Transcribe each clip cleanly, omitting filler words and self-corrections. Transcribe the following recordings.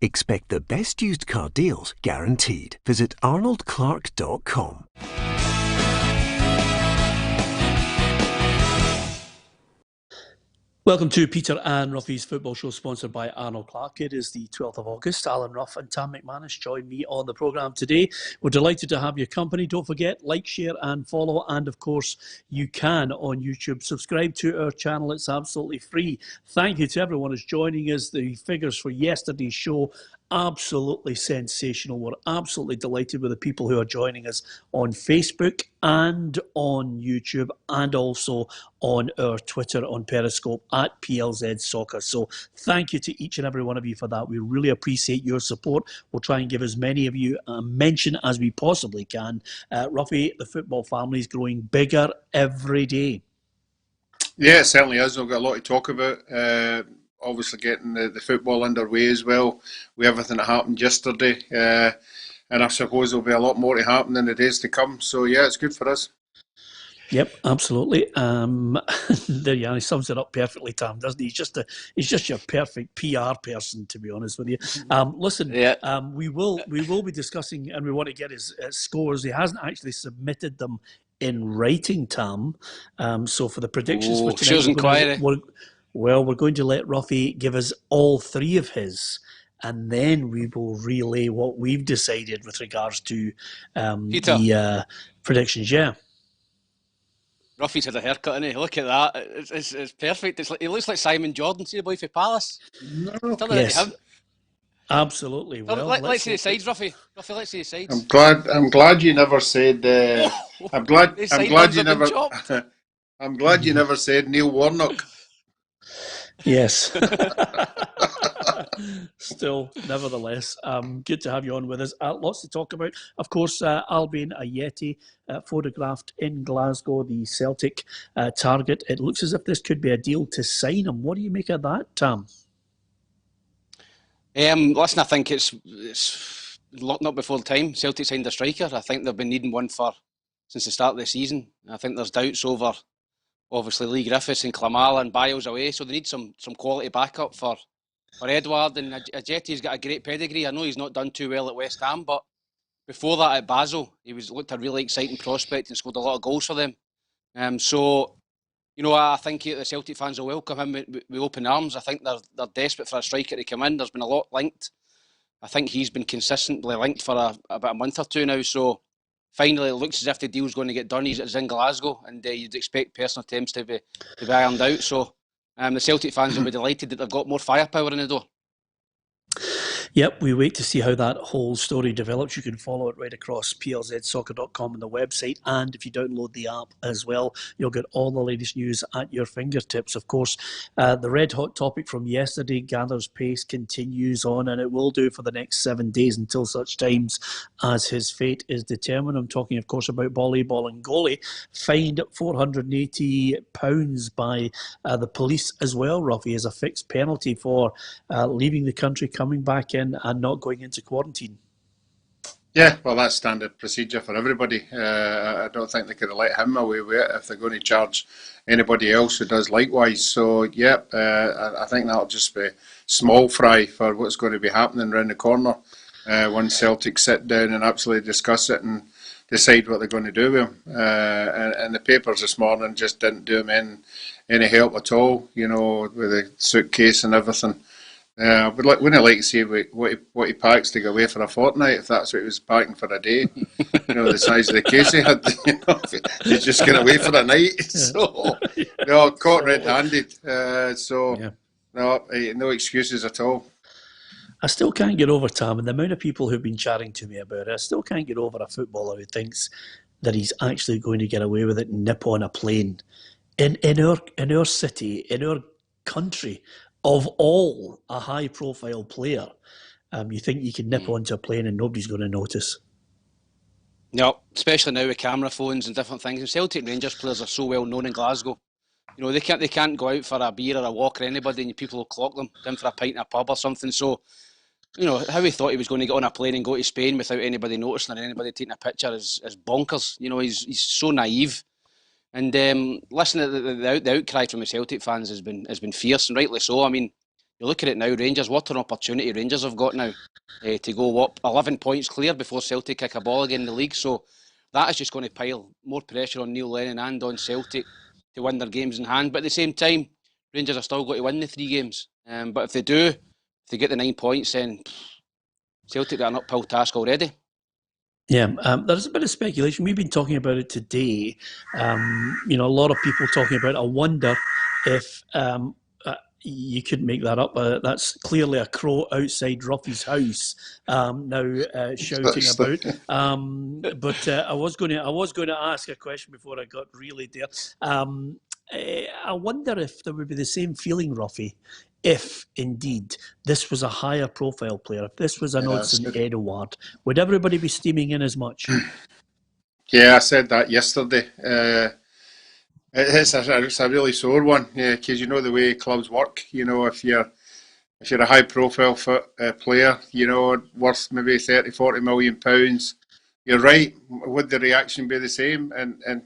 Expect the best used car deals guaranteed. Visit arnoldclark.com. Welcome to Peter and Roughie's Football Show, sponsored by Arnold Clark. It is the 12th of August. Alan Rough and Tam McManus join me on the programme today. We're delighted to have your company. Don't forget, like, share and follow. And of course, you can on YouTube. Subscribe to our channel. It's absolutely free. Thank you to everyone who's joining us. The figures for yesterday's show, absolutely sensational. We're absolutely delighted with the people who are joining us on Facebook and on YouTube, and also on our Twitter, on Periscope at PLZ Soccer. So thank you to each and every one of you for that. We really appreciate your support. We'll try and give as many of you a mention as we possibly can. Roughie, the football family is growing bigger every day. Yeah, it certainly is. We've got a lot to talk about. Obviously getting the football underway as well, with everything that happened yesterday. And I suppose there'll be a lot more to happen in the days to come. So, yeah, it's good for us. Yep, absolutely. There you are. He sums it up perfectly, Tam, doesn't he? He's just your perfect PR person, to be honest with you. Listen, we will be discussing, and we want to get his scores. He hasn't actually submitted them in writing, Tam. So for the predictions for tonight, we're going to let Roughie give us all three of his, and then we will relay what we've decided with regards to the predictions. Yeah. Roughie's had a haircut, innit? Look at that. It's perfect. He looks like Simon Jordan. See the boy for Palace? No. Yes. Absolutely. Well, let's see the sides, Roughie. Roughie, let's see the sides. I'm glad you never said. I'm glad you never said Neil Warnock. Yes. Still, nevertheless, good to have you on with us. Lots to talk about. Of course, Albion Ajeti photographed in Glasgow, the Celtic target. It looks as if this could be a deal to sign him. What do you make of that, Tam? Listen, I think it's locked up before the time. Celtic signed a striker. I think they've been needing one since the start of the season. I think there's doubts over, obviously, Lee Griffiths and Klamala and Biles away, so they need some quality backup for Edouard. And Ajeti's got a great pedigree. I know he's not done too well at West Ham, but before that at Basel, he looked a really exciting prospect and scored a lot of goals for them. So, I think the Celtic fans will welcome him with open arms. I think they're desperate for a striker to come in. There's been a lot linked. I think he's been consistently linked for about a month or two now. So finally, it looks as if the deal's going to get done. He's in Glasgow, and you'd expect personal terms to be ironed out. So the Celtic fans will be delighted that they've got more firepower in the door. Yep, we wait to see how that whole story develops. You can follow it right across plzsoccer.com on the website, and if you download the app as well, you'll get all the latest news at your fingertips. Of course, the red hot topic from yesterday gathers pace, continues on, and it will do for the next 7 days until such times as his fate is determined. I'm talking, of course, about Boli Bolingoli, fined £480 by the police as well, Roughie, as a fixed penalty for leaving the country, coming back in and not going into quarantine. Yeah, well, that's standard procedure for everybody. I don't think they could have let him away with it if they're going to charge anybody else who does likewise. So, yeah, I think that'll just be small fry for what's going to be happening around the corner once Celtic sit down and absolutely discuss it and decide what they're going to do with him. And the papers this morning just didn't do him any help at all, with the suitcase and everything. Wouldn't I like to see what he packs to go away for a fortnight, if that's what he was packing for a day? The size of the case he had. He's just going away for a night. So, caught red-handed. No excuses at all. I still can't get over, Tam, and the amount of people who've been chatting to me about it. I still can't get over a footballer who thinks that he's actually going to get away with it and nip on a plane in our city, in our country. Of all, a high-profile player, you think you can nip onto a plane and nobody's going to notice? No, especially now with camera phones and different things. And Celtic Rangers players are so well known in Glasgow. They can't go out for a beer or a walk or anybody, and people will clock them down for a pint in a pub or something. So, how he thought he was going to get on a plane and go to Spain without anybody noticing or anybody taking a picture is bonkers. He's so naive. And listen, the outcry from the Celtic fans has been fierce, and rightly so. I mean, you look at it now, Rangers, what an opportunity Rangers have got now to go up 11 points clear before Celtic kick a ball again in the league. So that is just going to pile more pressure on Neil Lennon and on Celtic to win their games in hand. But at the same time, Rangers are still going to win the 3 games. But if they do, if they get the 9 points, then Celtic got an uphill task already. Yeah, there's a bit of speculation. We've been talking about it today. A lot of people talking about, I wonder if you couldn't make that up. That's clearly a crow outside Roughie's house now shouting about. But I was going to ask a question before I got really there. I wonder if there would be the same feeling, Roughie, if indeed this was a higher profile player, if this was an Odsonne Edouard, would everybody be steaming in as much? Yeah, I said that yesterday. It's a really sore one, because you know the way clubs work. You know, if you're a high profile player, you know, worth maybe 30, 40 million pounds, you're right. Would the reaction be the same? And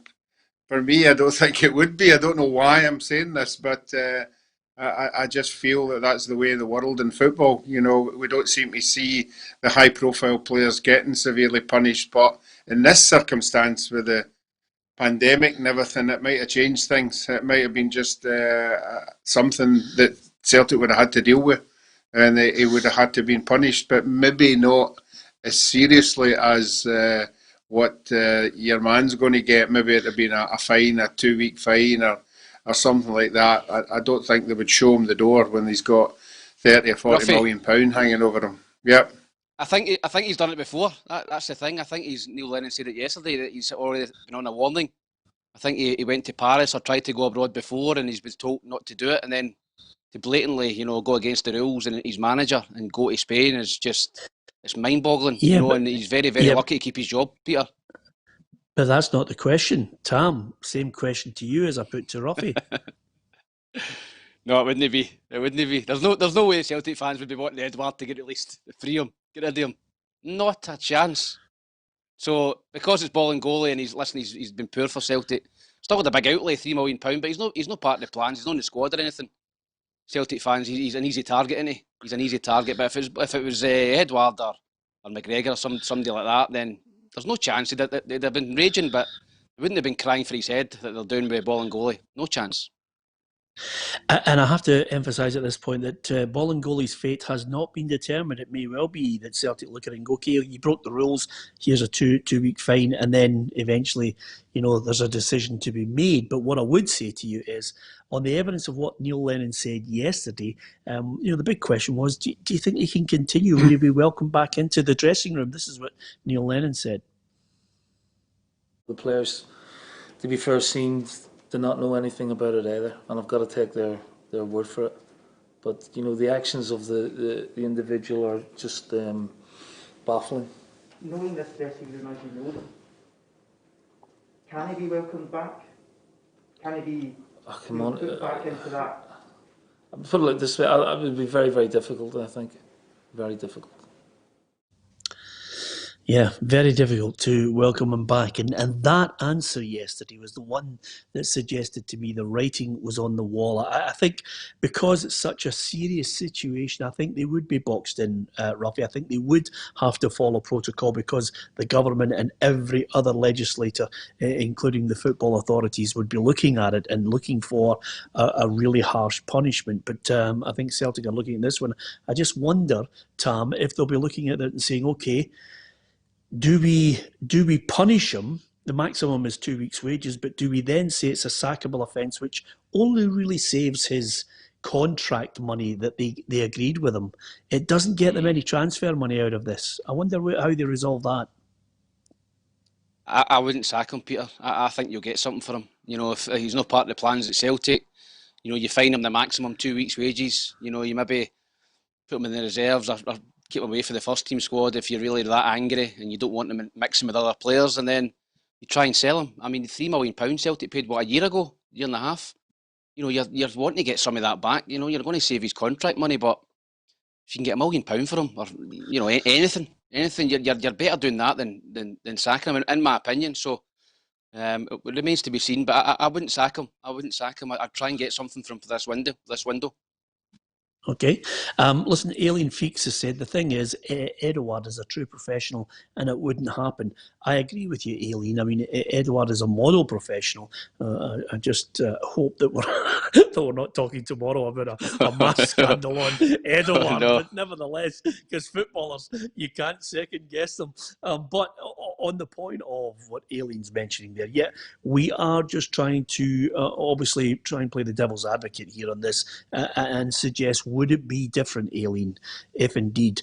for me, I don't think it would be. I don't know why I'm saying this, but I just feel that that's the way of the world in football. You know, we don't seem to see the high profile players getting severely punished, but in this circumstance with the pandemic and everything, it might have changed things. It might have been just something that Celtic would have had to deal with, and he would have had to been punished, but maybe not as seriously as what your man's going to get. Maybe it'd have been a fine, a 2-week fine, or something like that. I don't think they would show him the door when he's got 30 or 40 million pound hanging over him. Yep. I think he's done it before. That's the thing. I think Neil Lennon said it yesterday that he's already been on a warning. I think he went to Paris or tried to go abroad before, and he's been told not to do it, and then to blatantly, go against the rules and his manager and go to Spain is just, it's mind-boggling. Yeah, and he's very, very lucky to keep his job, Peter. But that's not the question, Tam. Same question to you as I put to Roughie. No, it wouldn't be. It wouldn't be. There's no way Celtic fans would be wanting Edouard to get released, free him, get rid of him. Not a chance. So because it's Bolingoli and he's been poor for Celtic, still with a big outlay, £3 million, but he's not part of the plans. He's not in the squad or anything. Celtic fans, he's an easy target, isn't he? He's an easy target. But if it was Edouard or McGregor or somebody like that, then there's no chance. They'd have been raging, but they wouldn't have been crying for his head that they're doing with Bolingoli. No chance. And I have to emphasise at this point that Bolingoli's fate has not been determined. It may well be that Celtic look at it and go, okay, you broke the rules, here's a two-week fine, and then eventually, there's a decision to be made. But what I would say to you is, on the evidence of what Neil Lennon said yesterday, the big question was, do you think he can continue? Will he be welcomed back into the dressing room? This is what Neil Lennon said. The players, to be fair, seemed to not know anything about it either, and I've got to take their word for it. But the actions of the individual are just baffling. Knowing this dressing room as you know them, can he be welcomed back? Can he be put back into that? I'll put it like this way: it would be very, very difficult. I think, very difficult. Yeah, very difficult to welcome him back. And that answer yesterday was the one that suggested to me the writing was on the wall. I think because it's such a serious situation, I think they would be boxed in, Roughie. I think they would have to follow protocol because the government and every other legislator, including the football authorities, would be looking at it and looking for a really harsh punishment. But I think Celtic are looking at this one. I just wonder, Tam, if they'll be looking at it and saying, okay, do we punish him? The maximum is 2 weeks' wages, but do we then say it's a sackable offence, which only really saves his contract money that they agreed with him? It doesn't get them any transfer money out of this. I wonder how they resolve that. I wouldn't sack him, Peter. I think you'll get something for him. If he's not part of the plans at Celtic, you fine him the maximum 2 weeks' wages. You maybe put him in the reserves or keep him away for the first team squad if you're really that angry and you don't want him mixing with other players, and then you try and sell him. I mean, £3 million Celtic paid, a year and a half? You're wanting to get some of that back. You're going to save his contract money, but if you can get £1 million for him, or anything, you're better doing that than sacking him, in my opinion. So it remains to be seen, but I wouldn't sack him. I'd try and get something from this window. Okay. Listen, Aileen Feeks has said the thing is, Edouard is a true professional and it wouldn't happen. I agree with you, Aileen. I mean, Edouard is a model professional. I just hope that we're, that we're not talking tomorrow about a mass scandal on Edouard. No. But nevertheless, because footballers, you can't second guess them. But on the point of what Aileen's mentioning there, yeah, we are just trying to obviously try and play the devil's advocate here on this and suggest, would it be different, Aileen, if indeed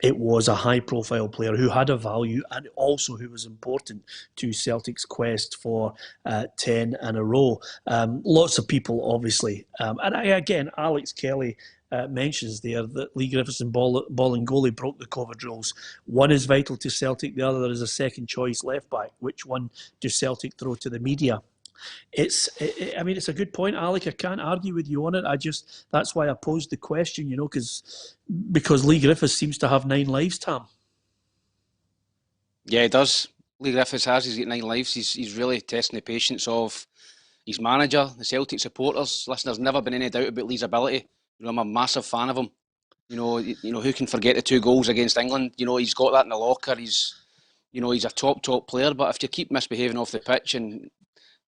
it was a high-profile player who had a value and also who was important to Celtic's quest for 10 in a row? Lots of people, obviously. And again, Alex Kelly mentions there that Lee Griffiths and Bolingoli broke the COVID rules. One is vital to Celtic, the other is a second-choice left-back. Which one do Celtic throw to the media? It's a good point, Alec. I can't argue with you on it. That's why I posed the question, because Lee Griffiths seems to have 9 lives, Tam. Yeah, he does. Lee Griffiths has. He's got 9 lives. He's really testing the patience of his manager, the Celtic supporters. Listen, there's never been any doubt about Lee's ability. I'm a massive fan of him. Who can forget the 2 goals against England? He's got that in the locker. He's a top player. But if you keep misbehaving off the pitch and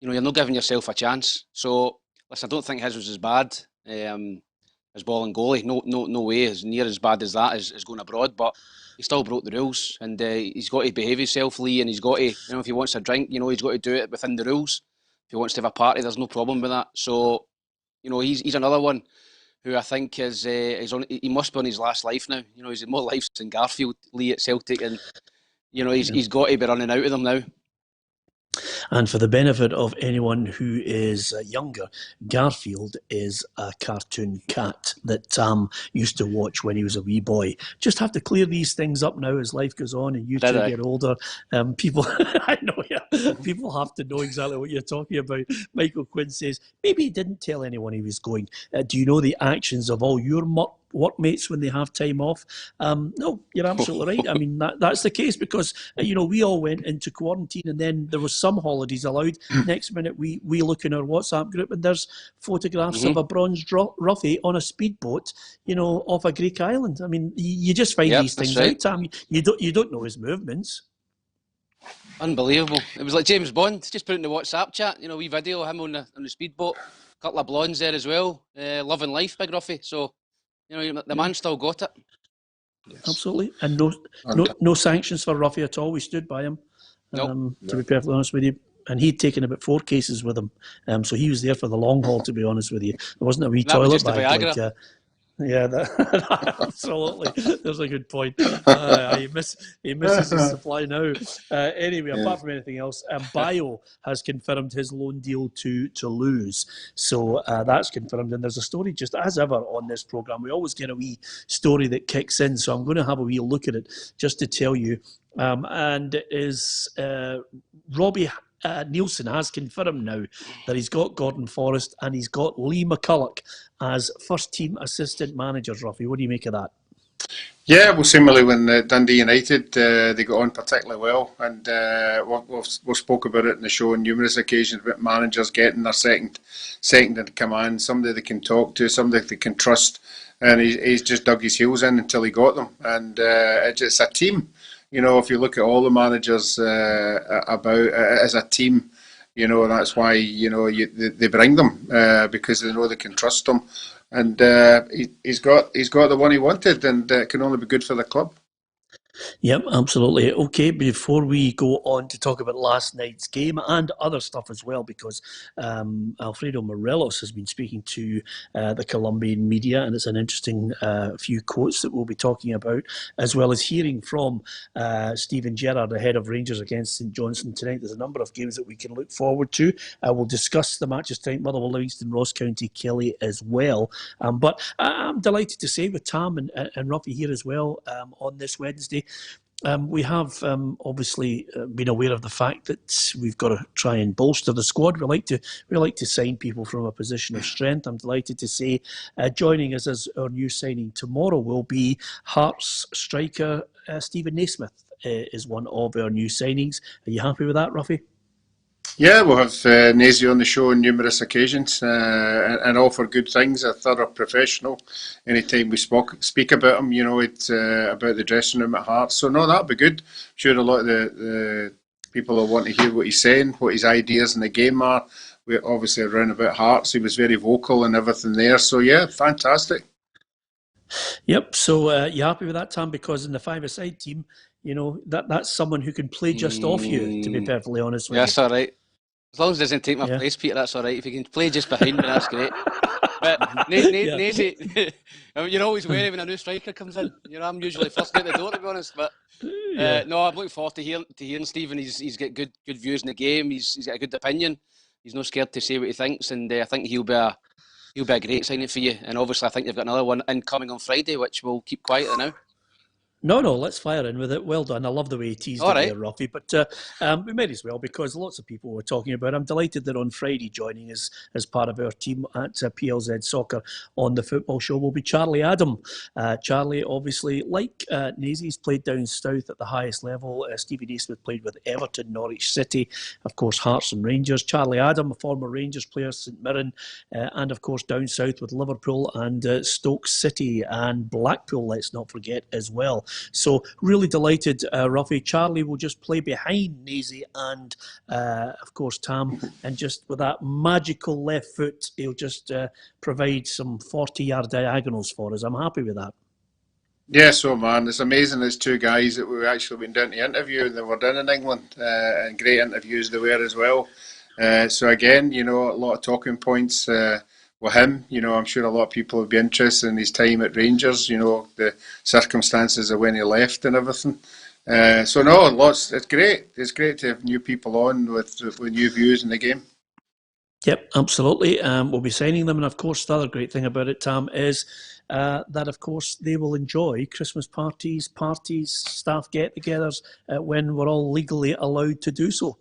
you're not giving yourself a chance. So, listen, I don't think his was as bad as Bolingoli. No way, as near as bad as that is going abroad. But he still broke the rules, and he's got to behave himself, Lee, and he's got to, if he wants a drink, he's got to do it within the rules. If he wants to have a party, there's no problem with that. So, he's another one who I think is he must be on his last life now. He's had more lives than Garfield, Lee, at Celtic, and he's got to be running out of them now. And for the benefit of anyone who is younger, Garfield is a cartoon cat that Tam used to watch when he was a wee boy. Just have to clear these things up now as life goes on and you two get older. People, I know, yeah, people have to know exactly what you're talking about. Michael Quinn says, maybe he didn't tell anyone he was going. Do you know the actions of all your workmates when they have time off? No, you're absolutely right. I mean, that's the case because, we all went into quarantine and then there was some holidays allowed. Next minute, we look in our WhatsApp group and there's photographs of a bronzed Roughie on a speedboat, off a Greek island. I mean, you just find these things out, Tam. You don't know his movements. Unbelievable. It was like James Bond, just put it in the WhatsApp chat, wee video of him on the speedboat. A couple of blondes there as well. Loving life, Big Roughie. So, the man still got it. Yes. Absolutely. And no sanctions for Roughie at all. We stood by him, to be perfectly honest with you. And he'd taken about 4 cases with him. So he was there for the long haul, to be honest with you. There wasn't a wee toilet bag. Absolutely. There's a good point. He misses his supply now. Anyway, apart from anything else, Bio has confirmed his loan deal to Toulouse. So that's confirmed. And there's a story, just as ever on this programme. We always get a wee story that kicks in. So I'm going to have a wee look at it just to tell you. And it is Robbie Nielsen has confirmed now that he's got Gordon Forrest and he's got Lee McCulloch as first-team assistant managers. Roughie, what do you make of that? Yeah, well, similarly when Dundee United, they got on particularly well, and we've spoke about it in the show on numerous occasions about managers getting their second in command, somebody they can talk to, somebody they can trust, and he's just dug his heels in until he got them, and it's a team. If you look at all the managers about as a team, that's why they bring them because they know they can trust them, and he's got the one he wanted, and it can only be good for the club. Yep, absolutely. Okay, before we go on to talk about last night's game and other stuff as well, because Alfredo Morelos has been speaking to the Colombian media, and it's an interesting few quotes that we'll be talking about, as well as hearing from Steven Gerrard ahead of Rangers against St Johnstone tonight. There's a number of games that we can look forward to. We'll discuss the matches tonight, Motherwell, Livingston, Ross County, Kelly as well. But I'm delighted to say with Tam and Roughie here as well on this Wednesday. We have obviously been aware of the fact that we've got to try and bolster the squad. We like to sign people from a position of strength. I'm delighted to say joining us as our new signing tomorrow will be Hearts striker Stephen Naismith is one of our new signings. Are you happy with that, Roughie? Yeah, we'll have Nazy on the show on numerous occasions, and all for good things. A thorough professional. Anytime we speak about him, it's about the dressing room at Hearts. So no, that'll be good. I'm sure a lot of the people will want to hear what he's saying, what his ideas in the game are. We're obviously around about Hearts. He was very vocal and everything there. So yeah, fantastic. Yep. So you happy with that, Tam? Because in the five-a-side team, that's someone who can play just off you. To be perfectly honest with you. That's all right. As long as it doesn't take my place, Peter, that's all right. If you can play just behind me, that's great. But Nazy, you're always wary when a new striker comes in. I'm usually first out the door, to be honest. But no, I'm looking forward to hearing Stephen. He's got good views in the game. He's got a good opinion. He's not scared to say what he thinks, and I think he'll be a great signing for you. And obviously, I think they've got another one incoming on Friday, which we'll keep quiet now. No, let's fire in with it. Well done. I love the way he teased it there, Roughie. But we might as well, because lots of people were talking about it. I'm delighted that on Friday joining us as part of our team at PLZ Soccer on the Football Show will be Charlie Adam. Charlie, obviously, like Nazy's played down south at the highest level. Stevie Naismith played with Everton, Norwich City, of course, Hearts and Rangers. Charlie Adam, a former Rangers player, St Mirren, and of course down south with Liverpool and Stoke City and Blackpool, let's not forget, as well. So really delighted, Roughie. Charlie will just play behind Nazy and, of course, Tam. And just with that magical left foot, he'll just provide some 40-yard diagonals for us. I'm happy with that. Yeah, so man, it's amazing. There's two guys that we've actually been down to interview, and they were down in England, and great interviews they were as well. So again, a lot of talking points with him. I'm sure a lot of people would be interested in his time at Rangers, the circumstances of when he left and everything. So no, it's great. It's great to have new people on with new views in the game. Yep, absolutely. We'll be signing them. And of course, the other great thing about it, Tam, is that, of course, they will enjoy Christmas parties, staff get-togethers when we're all legally allowed to do so.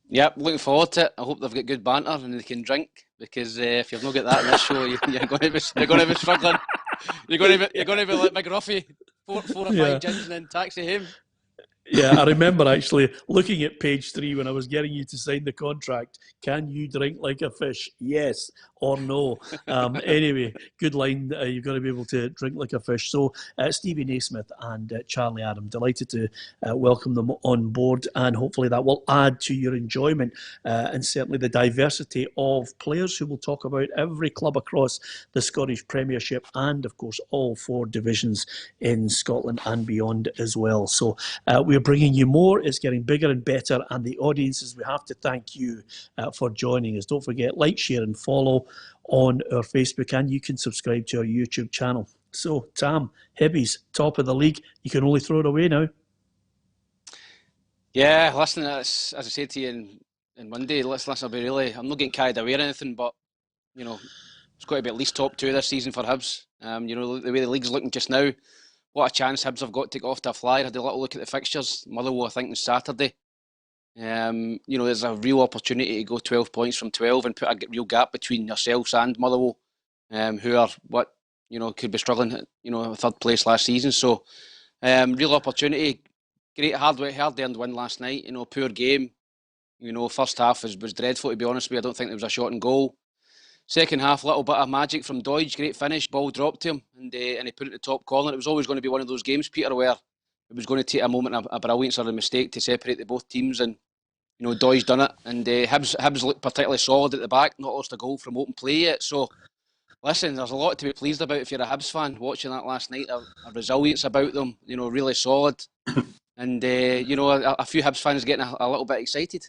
Yep, looking forward to it. I hope they've got good banter and they can drink, because if you've not got that in this show, you're going to be struggling. You're going to be like McCrorie, four or five gins and then taxi him. Yeah, I remember actually looking at page 3 when I was getting you to sign the contract. Can you drink like a fish? Yes or no. Anyway, good line. You've got to be able to drink like a fish. So Stevie Naismith and Charlie Adam, delighted to welcome them on board, and hopefully that will add to your enjoyment and certainly the diversity of players who will talk about every club across the Scottish Premiership and, of course, all 4 divisions in Scotland and beyond as well. So we're bringing you more. It's getting bigger and better, and the audiences, we have to thank you for joining us. Don't forget, like, share and follow on our Facebook, and you can subscribe to our YouTube channel. So, Tam, Hibbies, top of the league. You can only throw it away now. Yeah, listen, as I said to you in Monday, listen, I'm not getting carried away or anything, but, it's got to be at least top 2 this season for Hibs. The way the league's looking just now, what a chance Hibs have got to get off to a flyer. Had a little look at the fixtures. Motherwell, I think, on Saturday. There's a real opportunity to go 12 points from 12 and put a real gap between yourselves and Motherwell, who are could be struggling at 3rd place last season. So real opportunity. Great hard earned win last night. Poor game. First half was dreadful, to be honest with you. I don't think there was a shot on goal. Second half, little bit of magic from Doidge. Great finish. Ball dropped to him, and he put it in the top corner. It was always going to be one of those games, Peter, where it was going to take a moment of brilliance or a mistake to separate the both teams, and Doidge done it. And Hibs looked particularly solid at the back, not lost a goal from open play yet. So, listen, there's a lot to be pleased about if you're a Hibs fan. Watching that last night, a resilience about them, really solid. And, a few Hibs fans getting a little bit excited.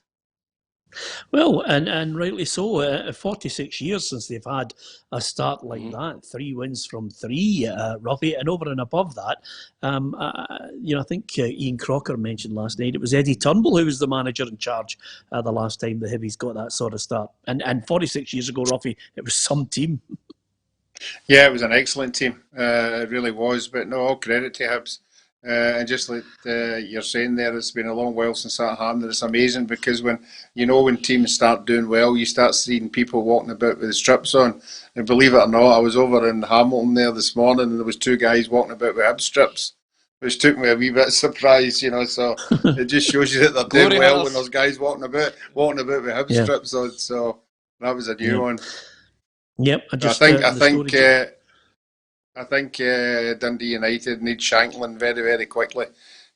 Well, and rightly so. 46 years since they've had a start like that. 3 wins from 3, Roughie, and over and above that, I think Ian Crocker mentioned last night it was Eddie Turnbull who was the manager in charge the last time the Hibbies got that sort of start. And 46 years ago, Roughie, it was some team. Yeah, it was an excellent team. It really was. But no, all credit to Hibs. And just like you're saying there, it's been a long while since that happened. It's amazing because when teams start doing well, you start seeing people walking about with the strips on. And believe it or not, I was over in Hamilton there this morning, and there was 2 guys walking about with Hibs strips. which took me a wee bit surprised, so it just shows you that they're doing well when there's guys walking about with hip strips on. So that was a new one. Yep, I think Dundee United need Shankland very, very quickly.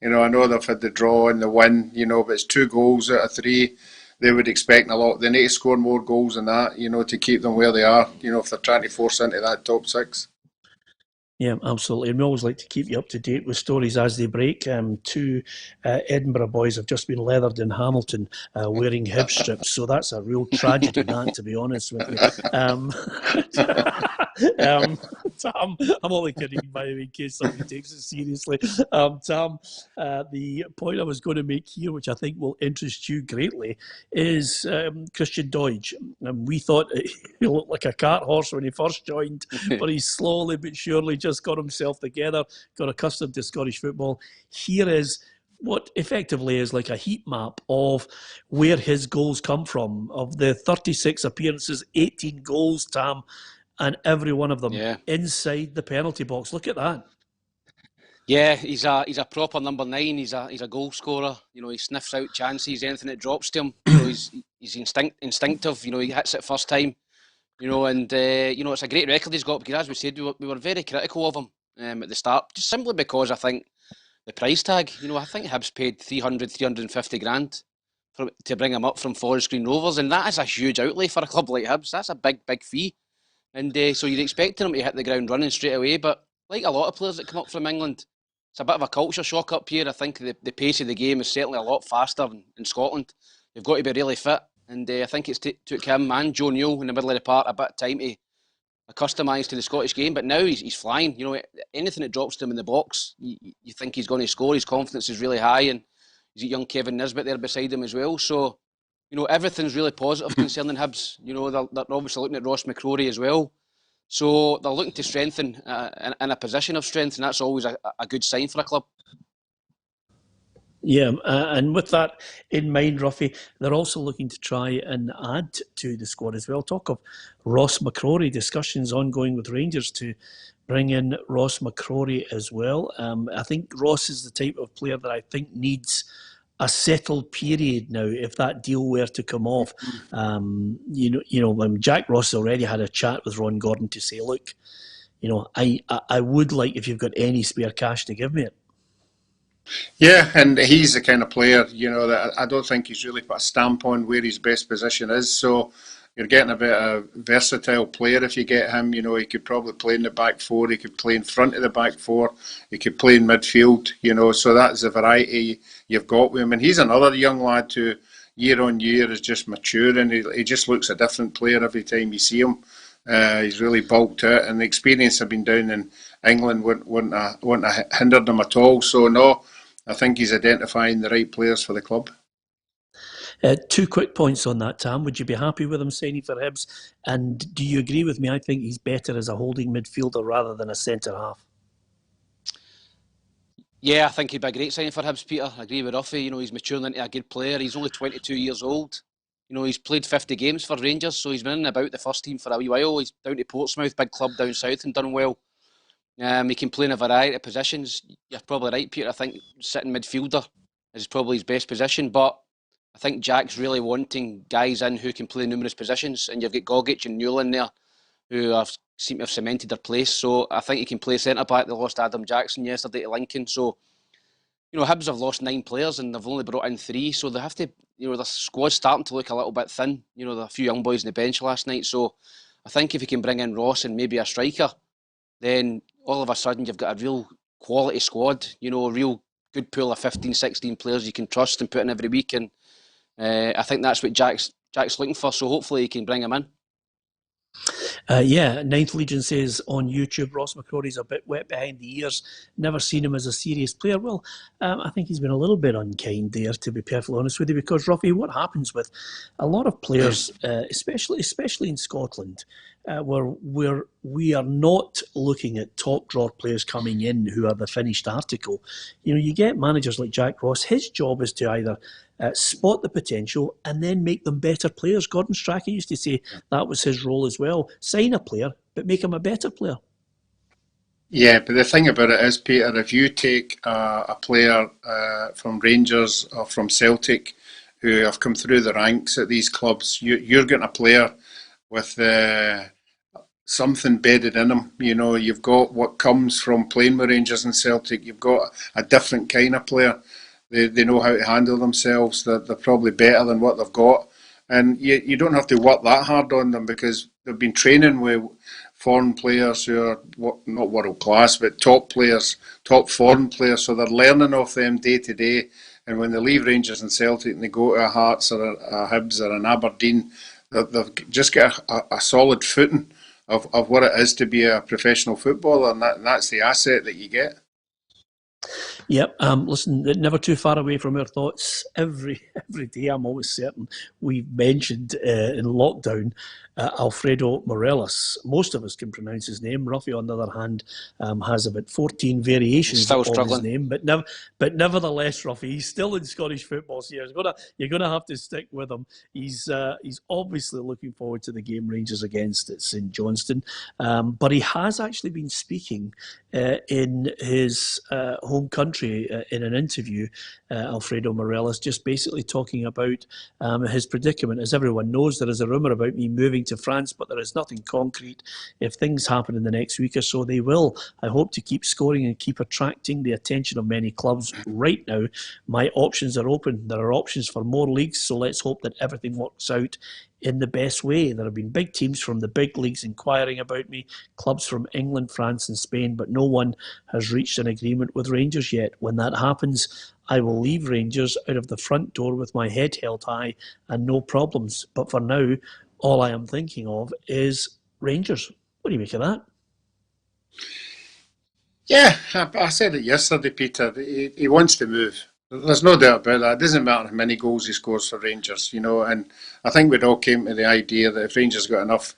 I know they've had the draw and the win, but it's 2 goals out of 3. They would expect a lot. They need to score more goals than that, to keep them where they are, if they're trying to force into that top 6. Yeah, absolutely. And we always like to keep you up to date with stories as they break. 2 Edinburgh boys have just been leathered in Hamilton wearing hip strips, so that's a real tragedy, that, to be honest with you. Tam, I'm only kidding, by the way, in case somebody takes it seriously. Tam, the point I was going to make here, which I think will interest you greatly, is Christian Doidge. We thought he looked like a cart horse when he first joined, but he's slowly but surely just got himself together, got accustomed to Scottish football. Here is what effectively is like a heat map of where his goals come from. Of the 36 appearances, 18 goals, Tam, and every one of them inside the penalty box. Look at that. Yeah, he's a proper number 9. He's a goal scorer. He sniffs out chances, anything that drops to him. He's instinctive. He hits it first time. It's a great record he's got, because as we said, we were very critical of him at the start, just simply because I think the price tag, I think Hibs paid 350 grand to bring him up from Forest Green Rovers, and that is a huge outlay for a club like Hibs. That's a big, big fee. And so you're expecting him to hit the ground running straight away, but like a lot of players that come up from England, it's a bit of a culture shock up here. I think the pace of the game is certainly a lot faster in Scotland. You've got to be really fit. And I think it's took him and Joe Newell in the middle of the park a bit of time to accustom to the Scottish game. But now he's flying. Anything that drops to him in the box, you think he's going to score. His confidence is really high, and he's got young Kevin Nisbet there beside him as well. So, everything's really positive concerning Hibs. They're obviously looking at Ross McCrorie as well. So they're looking to strengthen in a position of strength, and that's always a good sign for a club. Yeah, and with that in mind, Roughie, they're also looking to try and add to the squad as well. Talk of Ross McCrorie, discussions ongoing with Rangers to bring in Ross McCrorie as well. I think Ross is the type of player that I think needs a settled period now if that deal were to come off. Jack Ross already had a chat with Ron Gordon to say, look, I would like, if you've got any spare cash, to give me it. Yeah, and he's the kind of player, that I don't think he's really put a stamp on where his best position is. So you're getting a bit of a versatile player if you get him. He could probably play in the back 4, he could play in front of the back 4, he could play in midfield, so that's the variety you've got with him. And he's another young lad who, year on year, is just maturing. He just looks a different player every time you see him. He's really bulked out, and the experience of being down in England wouldn't have hindered him at all. So no, I think he's identifying the right players for the club. 2 quick points on that, Tam. Would you be happy with him signing for Hibs? And do you agree with me? I think he's better as a holding midfielder rather than a centre half. Yeah, I think he'd be a great signing for Hibs, Peter. I agree with Roughie. He's maturing into a good player. He's only 22 years old. He's played 50 games for Rangers, so he's been in and about the first team for a wee while. He's down to Portsmouth, big club down south, and done well. He can play in a variety of positions. You're probably right, Peter. I think sitting midfielder is probably his best position, but I think Jack's really wanting guys in who can play numerous positions, and you've got Gogic and Newell in there who seem to have cemented their place. So I think he can play centre-back. They lost Adam Jackson yesterday to Lincoln. So, Hibs have lost 9 players and they've only brought in 3. So they have to, the squad's starting to look a little bit thin. There are a few young boys on the bench last night. So I think if you can bring in Ross and maybe a striker, then all of a sudden you've got a real quality squad, a real good pool of 15, 16 players you can trust and put in every week. And I think that's what Jack's looking for. So hopefully he can bring him in. Ninth Legion says on YouTube, Ross McCrorie's a bit wet behind the ears. Never seen him as a serious player. Well, I think he's been a little bit unkind there, to be perfectly honest with you, because, Roughie, what happens with a lot of players, especially in Scotland, where we are not looking at top drawer players coming in who are the finished article. You get managers like Jack Ross. His job is to either spot the potential and then make them better players. Gordon Strachan used to say that was his role as well. Sign a player, but make him a better player. Yeah, but the thing about it is, Peter, if you take a player from Rangers or from Celtic who have come through the ranks at these clubs, you're getting a player with something bedded in them. You know, you've got what comes from playing with Rangers and Celtic. You've got a different kind of player. They know how to handle themselves. They're probably better than what they've got. And you don't have to work that hard on them because they've been training with foreign players who are not world class, but top players, top foreign players. So they're learning off them day to day. And when they leave Rangers and Celtic and they go to a Hearts or a Hibs or an Aberdeen, they've just got a solid footing of what it is to be a professional footballer, and that's the asset that you get. Yep. Listen, never too far away from our thoughts. Every day, I'm always certain we've mentioned in lockdown Alfredo Morelos. Most of us can pronounce his name. Roughie, on the other hand, has about 14 variations of his name. But nevertheless, Roughie, he's still in Scottish football. So you're gonna have to stick with him. He's obviously looking forward to the game Rangers against at St Johnstone. But he has actually been speaking in his home country in an interview, Alfredo Morelos, just basically talking about his predicament. As everyone knows, there is a rumour about me moving to France, but there is nothing concrete. If things happen in the next week or so, they will. I hope to keep scoring and keep attracting the attention of many clubs. Right now, my options are open. There are options for more leagues, so let's hope that everything works out in the best way. There have been big teams from the big leagues inquiring about me, clubs from England, France and Spain, but no one has reached an agreement with Rangers yet. When that happens, I will leave Rangers out of the front door with my head held high and no problems. But for now, all I am thinking of is Rangers. What do you make of that? Yeah, I said it yesterday, Peter. He wants to move. There's no doubt about that. It doesn't matter how many goals he scores for Rangers, you know. And I think we'd all came to the idea that if Rangers got enough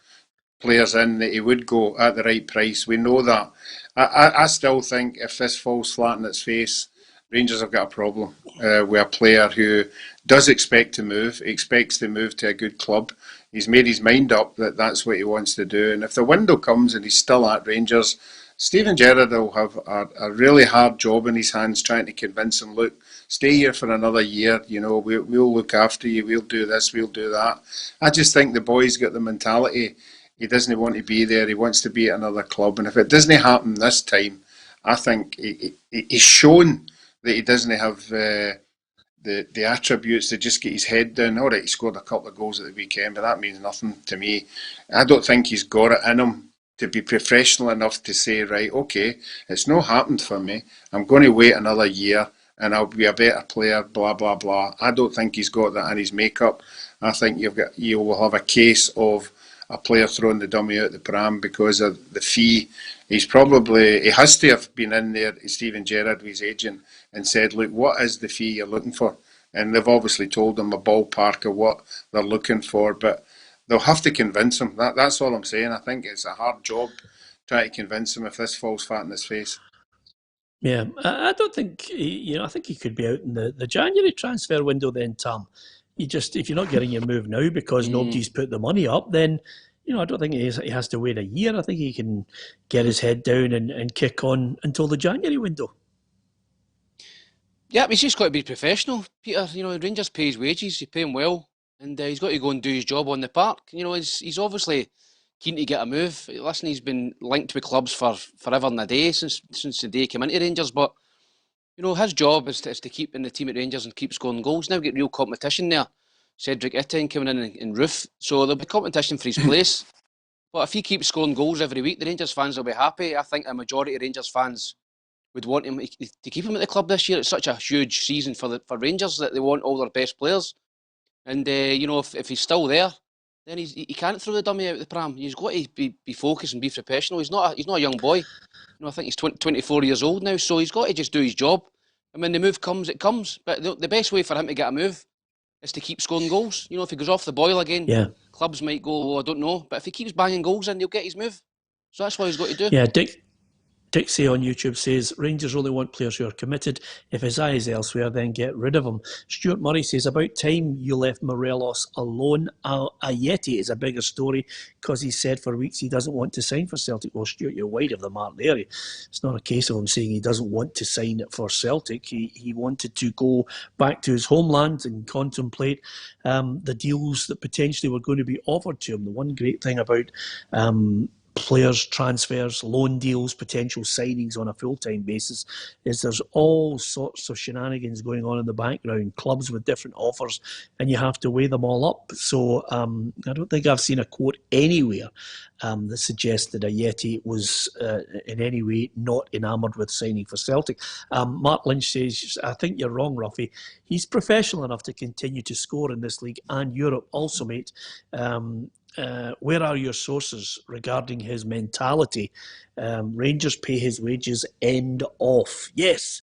players in, that he would go at the right price. We know that. I still think if this falls flat on its face, Rangers have got a problem with a player who does expect to move, expects to move to a good club. He's made his mind up that that's what he wants to do. And if the window comes and he's still at Rangers, Steven Gerrard will have a really hard job in his hands trying to convince him, look, stay here for another year, you know, we'll look after you, we'll do this, we'll do that. I just think the boy's got the mentality. He doesn't want to be there, he wants to be at another club. And if it doesn't happen this time, I think he's shown that he doesn't have the attributes to just get his head down. All right, he scored a couple of goals at the weekend, but that means nothing to me. I don't think he's got it in him to be professional enough to say, right, okay, it's not happened for me. I'm going to wait another year and I'll be a better player, blah, blah, blah. I don't think he's got that in his makeup. I think you will have a case of a player throwing the dummy out the pram because of the fee. He has to have been in there, Steven Gerrard, with his agent, and said, look, what is the fee you're looking for? And they've obviously told him a ballpark of what they're looking for, but they'll have to convince him. That's all I'm saying. I think it's a hard job trying to convince him if this falls flat in his face. Yeah, I don't think, I think he could be out in the January transfer window then, Tam. If you're not getting your move now because nobody's put the money up, then, I don't think he has to wait a year. I think he can get his head down and kick on until the January window. Yeah, he's just got to be professional, Peter. Rangers pay his wages, you pay him well, and he's got to go and do his job on the park. He's obviously keen to get a move. Listen, he's been linked with clubs for forever and a day since the day he came into Rangers, but his job is to keep in the team at Rangers and keep scoring goals. Now get real competition there. Cedric Etienne coming in Roof, so there'll be competition for his place. But if he keeps scoring goals every week, the Rangers fans will be happy. I think a majority of Rangers fans would want him to keep him at the club this year. It's such a huge season for Rangers that they want all their best players. And if he's still there, then he can't throw the dummy out the pram. He's got to be focused and be professional. He's not a young boy. I think he's 24 years old now, so he's got to just do his job. And when the move comes, it comes. But the best way for him to get a move is to keep scoring goals. If he goes off the boil again, clubs might go, I don't know. But if he keeps banging goals in, he'll get his move. So that's what he's got to do. Yeah, Dixie on YouTube says, Rangers only want players who are committed. If his eye is elsewhere, then get rid of him. Stuart Murray says, about time you left Morelos alone. Ayeti is a bigger story because he said for weeks he doesn't want to sign for Celtic. Well, Stuart, you're wide of the mark there. It's not a case of him saying he doesn't want to sign for Celtic. He wanted to go back to his homeland and contemplate the deals that potentially were going to be offered to him. The one great thing about players, transfers, loan deals, potential signings on a full-time basis is there's all sorts of shenanigans going on in the background, clubs with different offers, and you have to weigh them all up. So I don't think I've seen a quote anywhere that suggests that Ayeti was in any way not enamoured with signing for Celtic. Mark Lynch says, I think you're wrong, Roughie. He's professional enough to continue to score in this league and Europe also, mate. Where are your sources regarding his mentality? Rangers pay his wages, end off. Yes.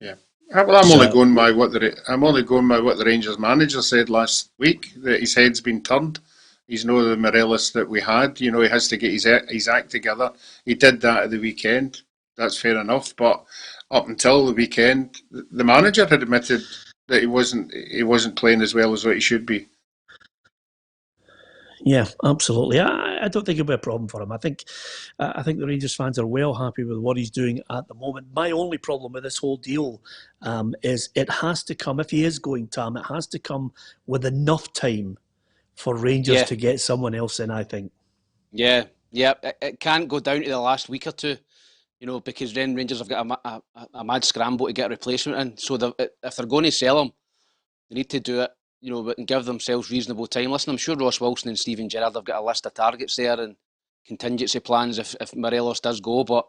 Yeah. Well, I'm only going by what the Rangers manager said last week, that his head's been turned. He's no the Morelos that we had. He has to get his act together. He did that at the weekend. That's fair enough. But up until the weekend, the manager had admitted that he wasn't playing as well as what he should be. Yeah, absolutely. I don't think it'll be a problem for him. I think the Rangers fans are well happy with what he's doing at the moment. My only problem with this whole deal is it has to come, if he is going, Tam, it has to come with enough time for Rangers to get someone else in, I think. Yeah. It can't go down to the last week or two, because then Rangers have got a mad scramble to get a replacement in. So if they're going to sell him, they need to do it, and give themselves reasonable time. Listen, I'm sure Ross Wilson and Steven Gerrard have got a list of targets there and contingency plans if Morelos does go. But,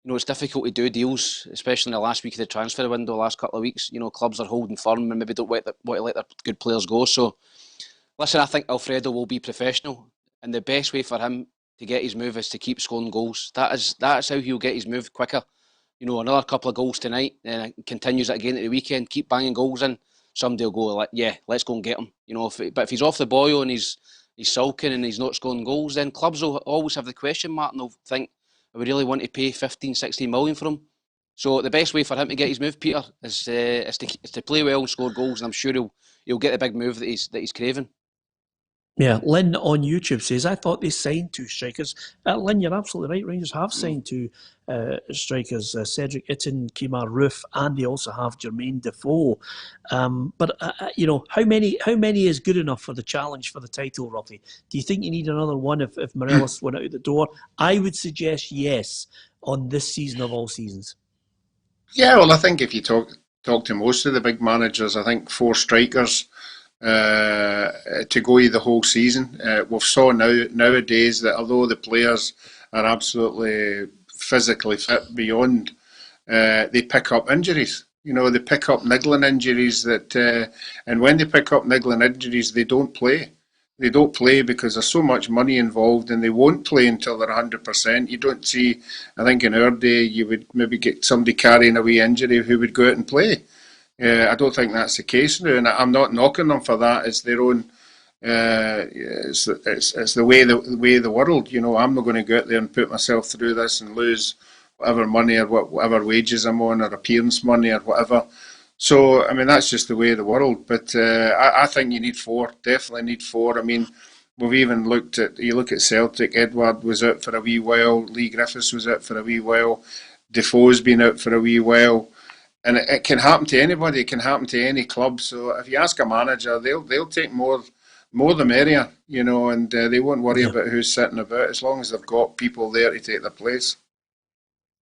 it's difficult to do deals, especially in the last week of the transfer window, last couple of weeks. Clubs are holding firm and maybe don't want to let their good players go. So, listen, I think Alfredo will be professional. And the best way for him to get his move is to keep scoring goals. That's how he'll get his move quicker. Another couple of goals tonight, and continues it again at the weekend. Keep banging goals in. Somebody will go like, yeah, let's go and get him. But if he's off the boil and he's sulking and he's not scoring goals, then clubs will always have the question mark and they'll think, we really want to pay 15, 16 million for him. So the best way for him to get his move, Peter, is to play well and score goals, and I'm sure he'll get the big move that he's craving. Yeah, Lynn on YouTube says, I thought they signed 2 strikers. Lynn, you're absolutely right. Rangers have signed 2 strikers, Cedric Itten, Kemar Roof, and they also have Jermaine Defoe. But how many is good enough for the challenge for the title, Roughie? Do you think you need another one if Morelos went out the door? I would suggest yes on this season of all seasons. Yeah, well, I think if you talk to most of the big managers, I think 4 strikers to go the whole season. We've saw nowadays that although the players are absolutely physically fit beyond, they pick up injuries. They pick up niggling injuries and when they pick up niggling injuries, they don't play. They don't play because there's so much money involved, and they won't play until they're 100%. You don't see, I think in our day, you would maybe get somebody carrying a wee injury who would go out and play. I don't think that's the case now, and I'm not knocking them for that. It's their own. It's the way the world. I'm not going to go out there and put myself through this and lose whatever money or whatever wages I'm on or appearance money or whatever. So I mean that's just the way of the world. But I think you need 4. Definitely need 4. I mean, we've even looked at. You look at Celtic. Edward was out for a wee while. Lee Griffiths was out for a wee while. Defoe's been out for a wee while. And it can happen to anybody. It can happen to any club. So if you ask a manager, they'll take more the merrier, and they won't worry about who's sitting about as long as they've got people there to take their place.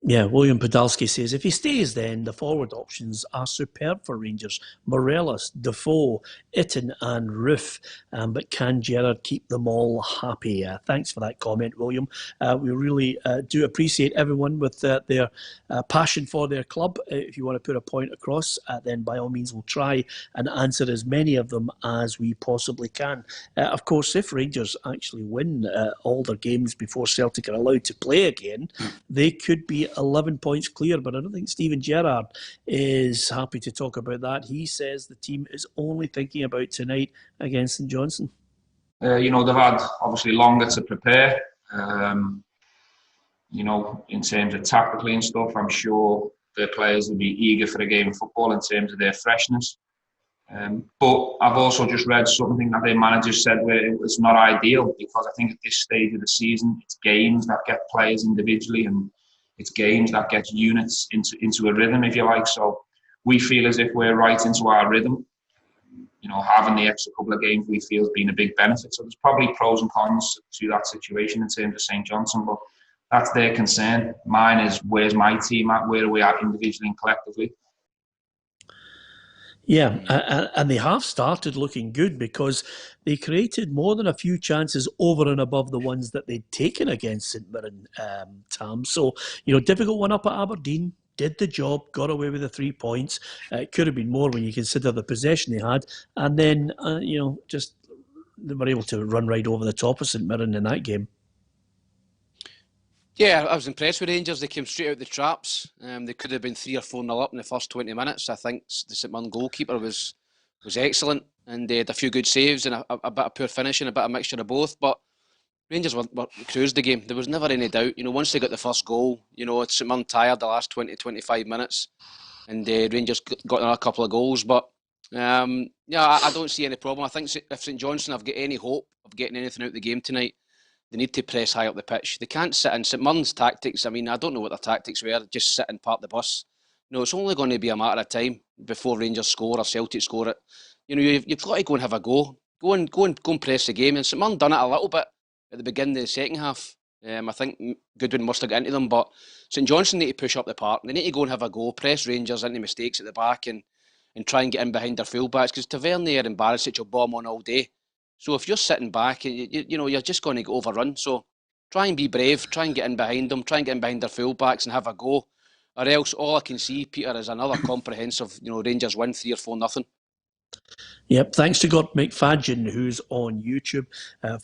Yeah, William Podolsky says, if he stays then, the forward options are superb for Rangers. Morelos, Defoe, Itten and Roof. But can Gerrard keep them all happy? Thanks for that comment, William. We really do appreciate everyone with their passion for their club. If you want to put a point across, then by all means we'll try and answer as many of them as we possibly can. Of course, if Rangers actually win all their games before Celtic are allowed to play again, they could be 11 points clear, but I don't think Steven Gerrard is happy to talk about that. He says the team is only thinking about tonight against St Johnstone. They've had obviously longer to prepare. in terms of tactically and stuff, I'm sure the players will be eager for a game of football in terms of their freshness. But I've also just read something that their manager said where it was not ideal, because I think at this stage of the season, it's games that get players individually, and it's games that get units into a rhythm, if you like. So we feel as if we're right into our rhythm. Having the extra couple of games we feel has been a big benefit. So there's probably pros and cons to that situation in terms of St Johnstone, but that's their concern. Mine is, where's my team at? Where are we at individually and collectively? Yeah, and they have started looking good, because they created more than a few chances over and above the ones that they'd taken against St Mirren, Tam. So, difficult one up at Aberdeen. Did the job, got away with the 3 points. It could have been more when you consider the possession they had. And then, just they were able to run right over the top of St Mirren in that game. Yeah, I was impressed with Rangers. They came straight out the traps. They could have been 3 or 4-0 up in the first 20 minutes. I think the St Mirren goalkeeper was excellent, and they had a few good saves and a bit of poor finishing, a bit of mixture of both. But Rangers were cruised the game. There was never any doubt. Once they got the first goal, St Mirren tired the last 20-25 minutes, and Rangers got another couple of goals. But I don't see any problem. I think if St Johnstone have got any hope of getting anything out of the game tonight, they need to press high up the pitch. They can't sit in. St Mirren's tactics, I don't know what their tactics were, just sit and park the bus. It's only going to be a matter of time before Rangers score or Celtic score it. You've got to go and have a go. Go and press the game. And St Mirren done it a little bit at the beginning of the second half. I think Goodwin must have got into them, but St Johnstone need to push up the park. They need to go and have a go, press Rangers into mistakes at the back, and try and get in behind their fullbacks, because Tavernier and Barisic will bomb on all day. So if you're sitting back, you're just going to get overrun. So try and be brave, try and get in behind them, try and get in behind their fullbacks and have a go. Or else all I can see, Peter, is another comprehensive, Rangers win 3 or 4-0. Yep, thanks to Gort McFadgen, who's on YouTube,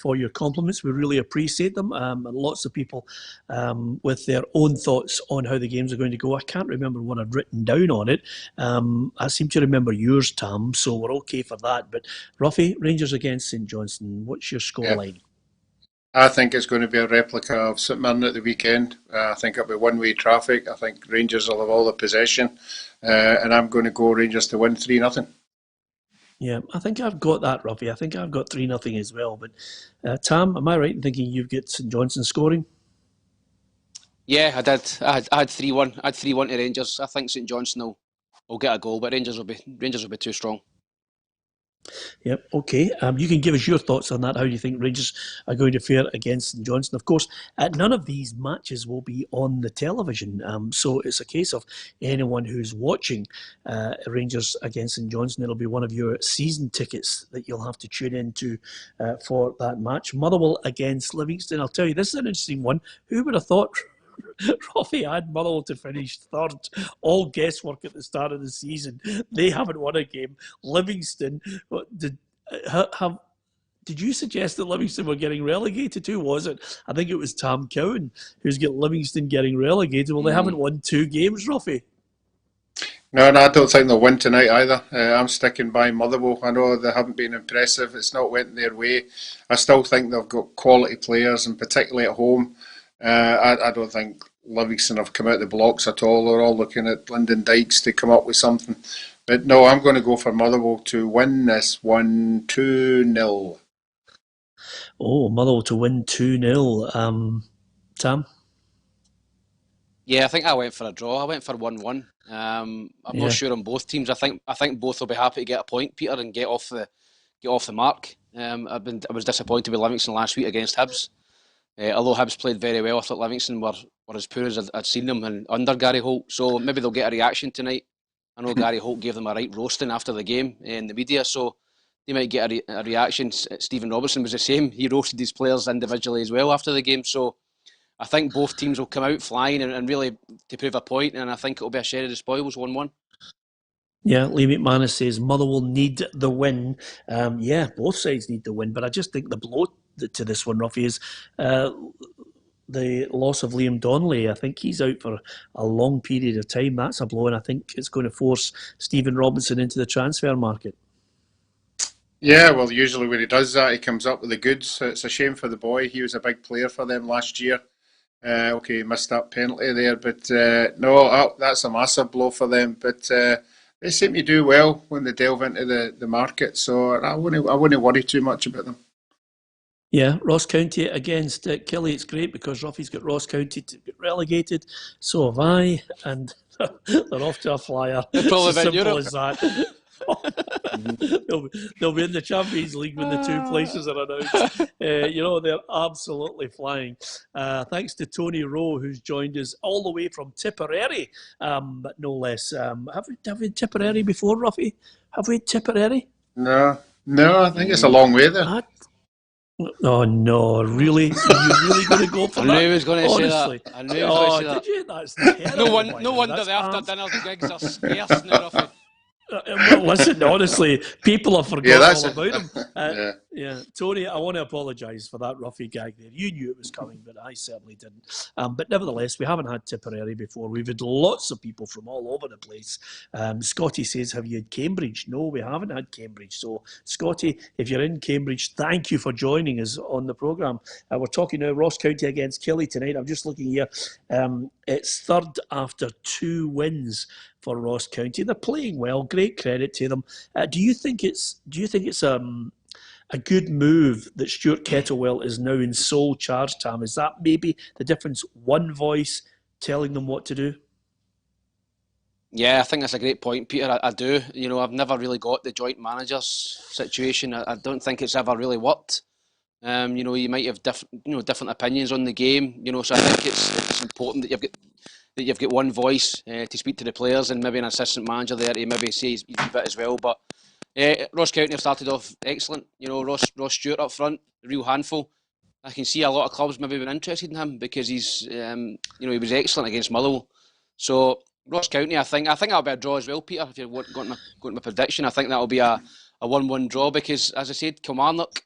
for your compliments. We really appreciate them. And lots of people with their own thoughts on how the games are going to go. I can't remember what I've written down on it. I seem to remember yours, Tam, so we're okay for that. But Roughie, Rangers against St Johnstone, what's your scoreline? I think it's going to be a replica of St Mirren at the weekend. I think it'll be one-way traffic. I think Rangers will have all the possession. And I'm going to go Rangers to win 3-0. Yeah, I think I've got that, Roughie. I think I've got 3-0 as well. But Tam, am I right in thinking you've got St Johnstone scoring? Yeah, I did. I had 3-1. I had 3-1 to Rangers. I think St Johnstone will get a goal, but Rangers will be too strong. Yep, okay. You can give us your thoughts on that, how you think Rangers are going to fare against St Johnstone. Of course, none of these matches will be on the television, so it's a case of anyone who's watching Rangers against St Johnstone, it'll be one of your season tickets that you'll have to tune into for that match. Motherwell against Livingston. I'll tell you, this is an interesting one. Who would have thought Roughie had Motherwell to finish third? All guesswork at the start of the season. They haven't won a game. Livingston, did you suggest that Livingston were getting relegated? Who was it? I think it was Tam Cowan who's got Livingston getting relegated. Well, they haven't won 2 games, Roughie. No, I don't think they'll win tonight either. I'm sticking by Motherwell. I know they haven't been impressive. It's not went their way. I still think they've got quality players, and particularly at home. I don't think Livingston have come out the blocks at all. They're all looking at Lyndon Dykes to come up with something. But no, I'm going to go for Motherwell to win this one 2-0. Oh, Motherwell to win 2-0. Tam? Yeah, I think I went for a draw. I went for 1-1. I'm not sure on both teams. I think both will be happy to get a point, Peter, and get off the mark. I was disappointed with Livingston last week against Hibs. Although Hibs played very well, I thought Livingston were as poor as I'd seen them under Gary Holt. So maybe they'll get a reaction tonight. I know Gary Holt gave them a right roasting after the game in the media, so they might get a reaction. Stephen Robertson was the same. He roasted these players individually as well after the game. So I think both teams will come out flying and really to prove a point, and I think it'll be a share of the spoils, 1-1. Yeah, Lee McManus says Motherwell need the win. Yeah, both sides need the win, but I just think the blow to this one, Roughie, is the loss of Liam Donnelly. I think he's out for a long period of time. That's a blow, and I think it's going to force Stephen Robinson into the transfer market. Yeah, well, usually when he does that, he comes up with the goods. It's a shame for the boy. He was a big player for them last year. Okay, he missed that penalty there, but no, that's a massive blow for them. But they seem to do well when they delve into the market, so I wouldn't worry too much about them. Yeah, Ross County against Killie. It's great because Roughie's got Ross County to get relegated. So have I, and they're off to a flyer. Probably it's as simple Europe. as that. they'll be in the Champions League when the two places are announced. They're absolutely flying. Thanks to Tony Rowe, who's joined us all the way from Tipperary, but no less. Have we had Tipperary before, Roughie? Have we had Tipperary? No, I think it's a long way there. Oh no! Really? Are you really going to go for that? I knew he was going to say that. I knew he was going to say that. Did you? That's terrible. No wonder the after dinner gigs are scarce now, Roughie. Well, listen, honestly, people have forgotten all about him. Yeah. Tony, I want to apologise for that Roughie gag there. You knew it was coming, but I certainly didn't. But nevertheless, we haven't had Tipperary before. We've had lots of people from all over the place. Scotty says, have you had Cambridge? No, we haven't had Cambridge. So, Scotty, if you're in Cambridge, thank you for joining us on the programme. We're talking now Ross County against Killie tonight. I'm just looking here. It's third after 2 wins for Ross County. They're playing well. Great credit to them. Do you think it's a good move that Stuart Kettlewell is now in sole charge, Tam? Is that maybe the difference? One voice telling them what to do? Yeah, I think that's a great point, Peter. I do. I've never really got the joint managers situation. I don't think it's ever really worked. You might have different opinions on the game. So I think it's important that you've got one voice to speak to the players, and maybe an assistant manager there to maybe say his bit as well. But Ross County have started off excellent. Ross Stewart up front, a real handful. I can see a lot of clubs maybe been interested in him because he's, he was excellent against Motherwell. So Ross County, I think that'll be a draw as well, Peter. If you're going to my prediction, I think that'll be a 1-1 draw because, as I said, Kilmarnock,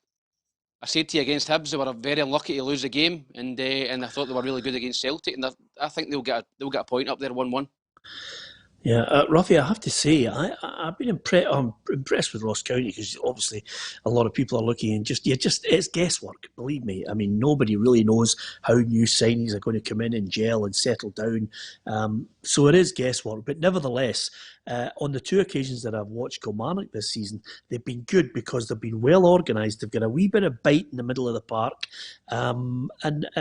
I said to you against Hibs, they were very unlucky to lose the game, and I thought they were really good against Celtic, and I think they'll get a point up there, 1-1. Yeah, Roughie, I have to say, I've been impressed with Ross County because obviously a lot of people are looking and it's guesswork, believe me. I mean, nobody really knows how new signings are going to come in and gel and settle down. So it is guesswork, but nevertheless, on the 2 occasions that I've watched Kilmarnock this season, they've been good because they've been well organised. They've got a wee bit of bite in the middle of the park, and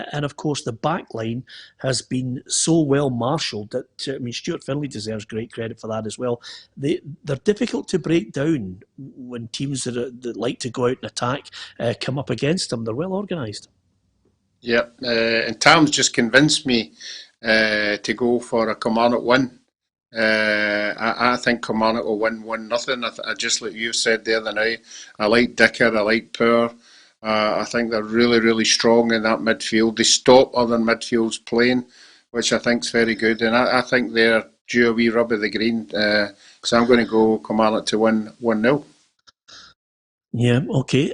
of course the back line has been so well marshalled that Stuart Finlay deserves great credit for that as well. They're difficult to break down when teams that like to go out and attack come up against them. They're well organised. Yeah, and Tam's just convinced me to go for a Kilmarnock win. I think Kilmarnock will win 1-0. I just like you said the other night, I like Dicker, I like Power. I think they're really, really strong in that midfield. They stop other midfields playing, which I think is very good. And I think they're due a wee rub of the green. So I'm going to go Kilmarnock to win 1-0. Yeah, okay.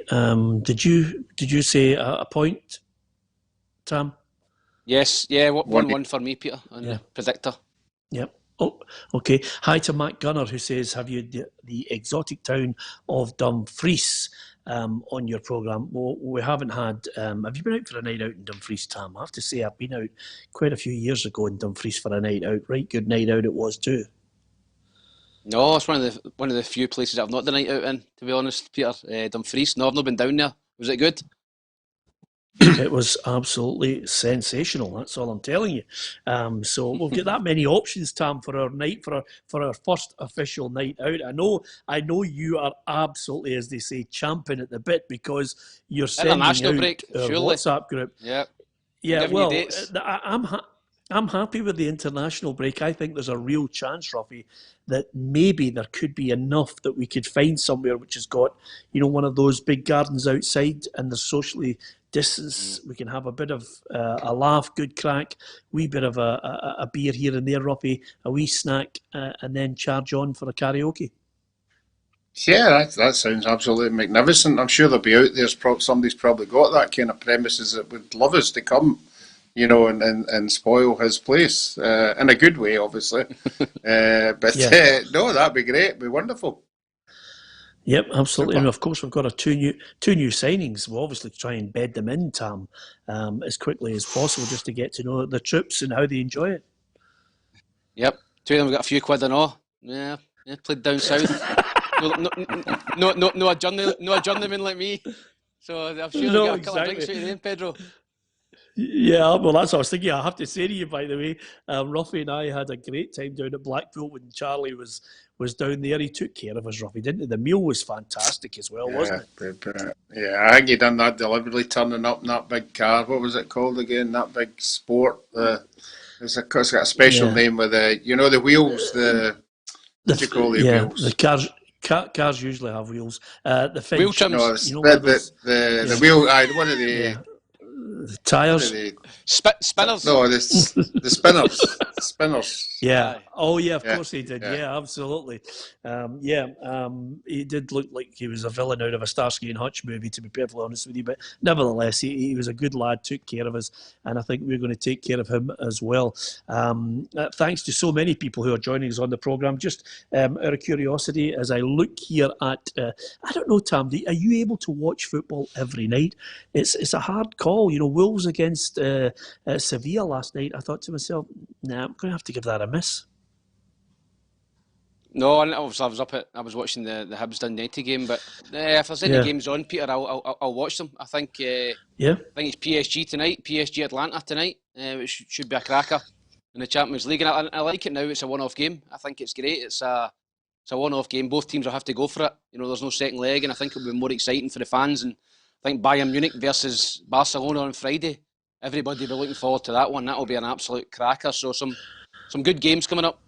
Did you say a point, Tam? Yes, yeah, 1-1 for me, Peter, on the predictor. Yep. Oh, okay. Hi to Matt Gunner, who says, have you the exotic town of Dumfries on your programme? Well, we haven't had... have you been out for a night out in Dumfries, Tam? I have to say, I've been out quite a few years ago in Dumfries for a night out. Right good night out it was too. No, it's one of the few places I've not done a night out in, to be honest, Peter. Dumfries. No, I've not been down there. Was it good? It was absolutely sensational. That's all I'm telling you. So we'll get that many options, Tam, for our night for our first official night out. I know you are absolutely, as they say, champing at the bit because you're sending out break, our surely. WhatsApp group. Yeah. Well, I'm happy with the international break. I think there's a real chance, Roughie, that maybe there could be enough that we could find somewhere which has got, one of those big gardens outside and there's socially distance. We can have a bit of a laugh, good crack, wee bit of a beer here and there, Roughie, a wee snack, and then charge on for a karaoke. Yeah, that sounds absolutely magnificent. I'm sure they'll be out there. Somebody's probably got that kind of premises that would love us to come, and spoil his place in a good way, obviously. No, that'd be great. It'd be wonderful. Yep, absolutely. Super. And of course, we've got two new signings. We'll obviously try and bed them in, Tam, as quickly as possible, just to get to know the troops and how they enjoy it. Yep, two of them have got a few quid and all. Yeah, played down south. no a journeyman like me. So I'm sure they'll get a couple of drinks out of them, Pedro. Yeah, well, that's what I was thinking. I have to say to you, by the way, Roughie and I had a great time down at Blackpool when Charlie was down there. He took care of us, Roughie, didn't he? The meal was fantastic as well, wasn't it? Yeah, I think he done that deliberately, turning up in that big car. What was it called again? That big Sport. It's got a special name with the wheels. What do you call the wheels? The cars usually have wheels. The Finch, wheel trims. No, the wheel. One of the. The tyres? Spinners? No, the spinners. Spinners. Yeah. Oh, yeah, of course he did. Yeah, absolutely. He did look like he was a villain out of a Starsky and Hutch movie, to be perfectly honest with you. But nevertheless, he was a good lad, took care of us, and I think we're going to take care of him as well. Thanks to so many people who are joining us on the programme. Just out of curiosity, as I look here at, I don't know, Tam, are you able to watch football every night? It's a hard call. Wolves against Sevilla last night. I thought to myself, I'm going to have to give that a miss. No, I was watching the Hibs Dundee game, but if there's any games on, Peter, I'll watch them. I think it's PSG tonight, PSG Atlanta tonight, which should be a cracker in the Champions League, and I like it now. It's a one-off game. I think it's great. It's a one-off game. Both teams will have to go for it. There's no second leg, and I think it'll be more exciting for the fans. And I think Bayern Munich versus Barcelona on Friday. Everybody will be looking forward to that one. That'll be an absolute cracker. So some good games coming up.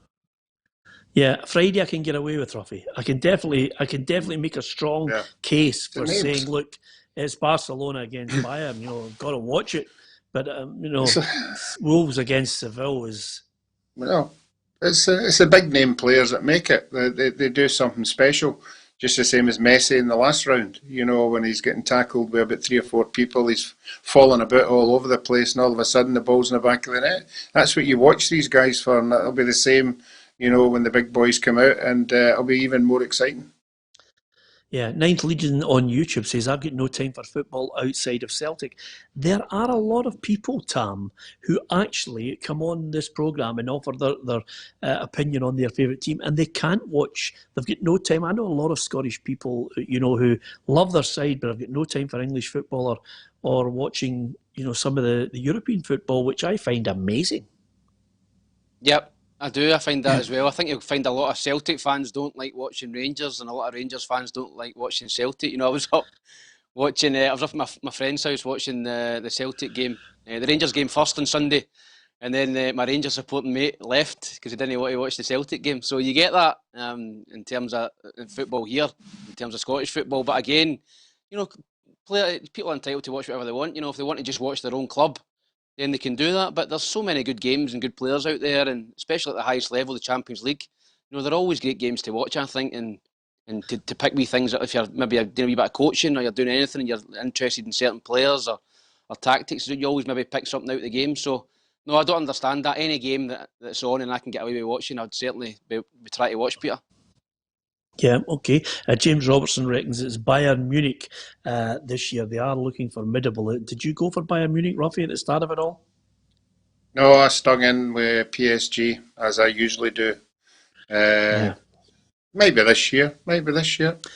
Yeah, Friday I can get away with, Roughie. I can definitely make a strong case for saying, look, it's Barcelona against Bayern. I've got to watch it. But Wolves against Seville is. Well, it's the big name players that make it. They do something special. Just the same as Messi in the last round, when he's getting tackled by about 3 or 4 people, he's falling about all over the place, and all of a sudden the ball's in the back of the net. That's what you watch these guys for, and that'll be the same, when the big boys come out, and it'll be even more exciting. Yeah, Ninth Legion on YouTube says, I've got no time for football outside of Celtic. There are a lot of people, Tam, who actually come on this programme and offer their opinion on their favourite team, and they can't watch. They've got no time. I know a lot of Scottish people, who love their side, but have got no time for English football or watching, some of the European football, which I find amazing. Yep. I do. I find that as well. I think you'll find a lot of Celtic fans don't like watching Rangers, and a lot of Rangers fans don't like watching Celtic. I was up watching. I was up at my friend's house watching the Celtic game, the Rangers game first on Sunday, and then my Rangers supporting mate left because he didn't want to watch the Celtic game. So you get that in terms of football here, in terms of Scottish football. But again, people are entitled to watch whatever they want. If they want to just watch their own club, then they can do that. But there's so many good games and good players out there, and especially at the highest level, the Champions League. They're always great games to watch, I think, and to pick wee things up if you're maybe doing a wee bit of coaching or you're doing anything and you're interested in certain players or tactics, you always maybe pick something out of the game. So, no, I don't understand that. Any game that's on and I can get away with watching, I'd certainly be trying to watch, Peter. Yeah, okay. James Robertson reckons it's Bayern Munich this year. They are looking formidable. Did you go for Bayern Munich, Roughie, at the start of it all? No, I stung in with PSG, as I usually do. Maybe this year. You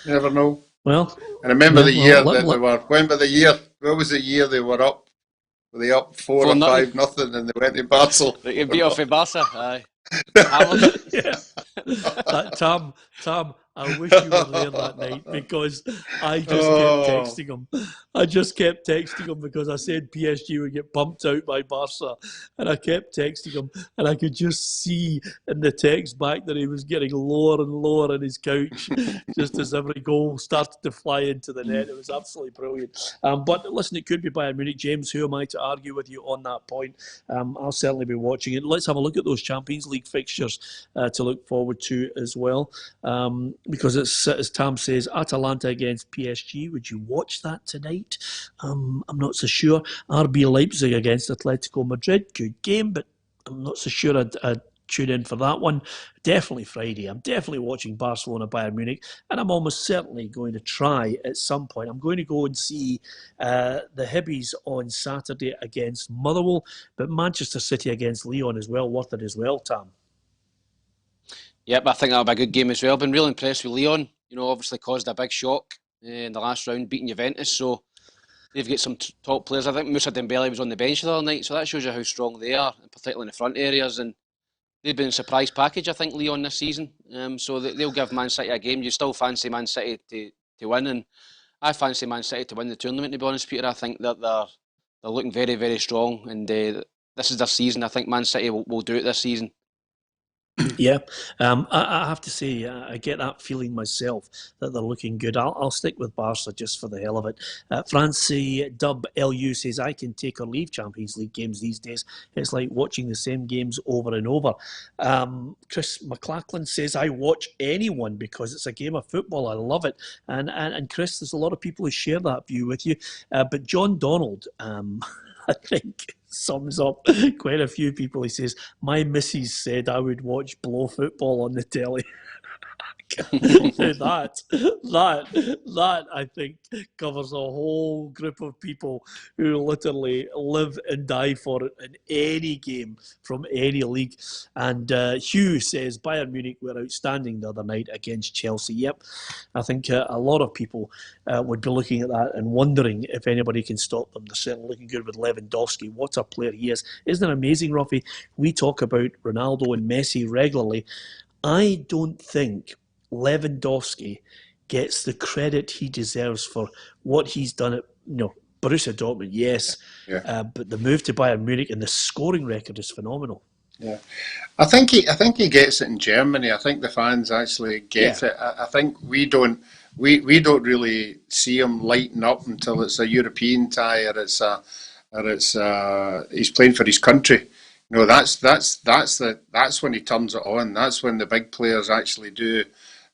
never know. Well, and remember the year that they were. Remember the year? What was the year they were up? Were they up 4 or 5-0, and they went to Barcelona? They beat off in Barca. Aye. Tam, I wish you were there that night because I just kept texting him because I said PSG would get pumped out by Barca, and I kept texting him, and I could just see in the text back that he was getting lower and lower on his couch just as every goal started to fly into the net. It was absolutely brilliant. But listen, it could be Bayern Munich. James, who am I to argue with you on that point? I'll certainly be watching it. Let's have a look at those Champions League fixtures to look forward to as well, because it's, as Tam says, Atalanta against PSG. Would you watch that tonight? I'm not so sure. RB Leipzig against Atletico Madrid. Good game, but I'm not so sure I'd tune in for that one. Definitely Friday. I'm definitely watching Barcelona Bayern Munich, and I'm almost certainly going to try at some point. I'm going to go and see the Hibbies on Saturday against Motherwell, but Manchester City against Lyon as well. Worth it as well, Tam. Yep, I think that'll be a good game as well. Been really impressed with Lyon. Obviously caused a big shock in the last round, beating Juventus. So they've got some top players. I think Moussa Dembele was on the bench the other night, so that shows you how strong they are, particularly in the front areas. And they've been a surprise package, I think, Lyon this season. So they'll give Man City a game. You still fancy Man City to win, and I fancy Man City to win the tournament. To be honest, Peter, I think that they're looking very, very strong, and this is their season. I think Man City will do it this season. Yeah, I have to say, I get that feeling myself that they're looking good. I'll stick with Barca just for the hell of it. Francie Dub LU says, I can take or leave Champions League games these days. It's like watching the same games over and over. Chris McLachlan says, I watch anyone because it's a game of football. I love it. And Chris, there's a lot of people who share that view with you. But John Donald, I think, sums up quite a few people. He says, my missus said I would watch blow football on the telly. that I think covers a whole group of people who literally live and die for it in any game from any league. And Hugh says Bayern Munich were outstanding the other night against Chelsea. Yep, I think a lot of people would be looking at that and wondering if anybody can stop them. They're certainly looking good with Lewandowski. What a player he is. Isn't it amazing, Roughie? We talk about Ronaldo and Messi regularly. I don't think Lewandowski gets the credit he deserves for what he's done at Borussia Dortmund, yes, but the move to Bayern Munich and the scoring record is phenomenal. Yeah, I think he gets it in Germany. I think the fans actually get it. I think we don't really see him lighting up until it's a European tie or it's he's playing for his country. That's when he turns it on. That's when the big players actually do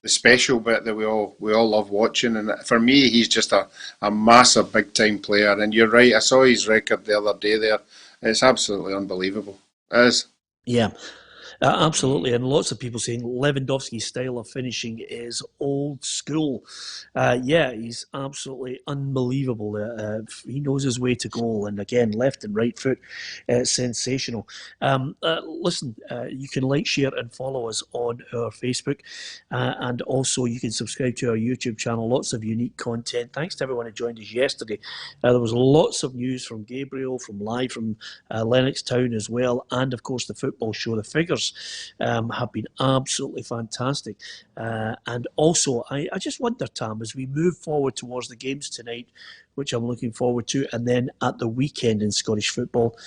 the special bit that we all love watching. And for me, he's just a massive big time player. And you're right, I saw his record the other day there. It's absolutely unbelievable. It is. Yeah. Absolutely, and lots of people saying Lewandowski's style of finishing is old school. He's absolutely unbelievable. He knows his way to goal, and again, left and right foot, sensational. Listen, you can like, share, and follow us on our Facebook, and also you can subscribe to our YouTube channel. Lots of unique content. Thanks to everyone who joined us yesterday. There was lots of news from Gabriel, from Lennoxtown as well, and of course the football show. The figures have been absolutely fantastic. And also, I just wonder, Tam, as we move forward towards the games tonight, which I'm looking forward to, and then at the weekend in Scottish football,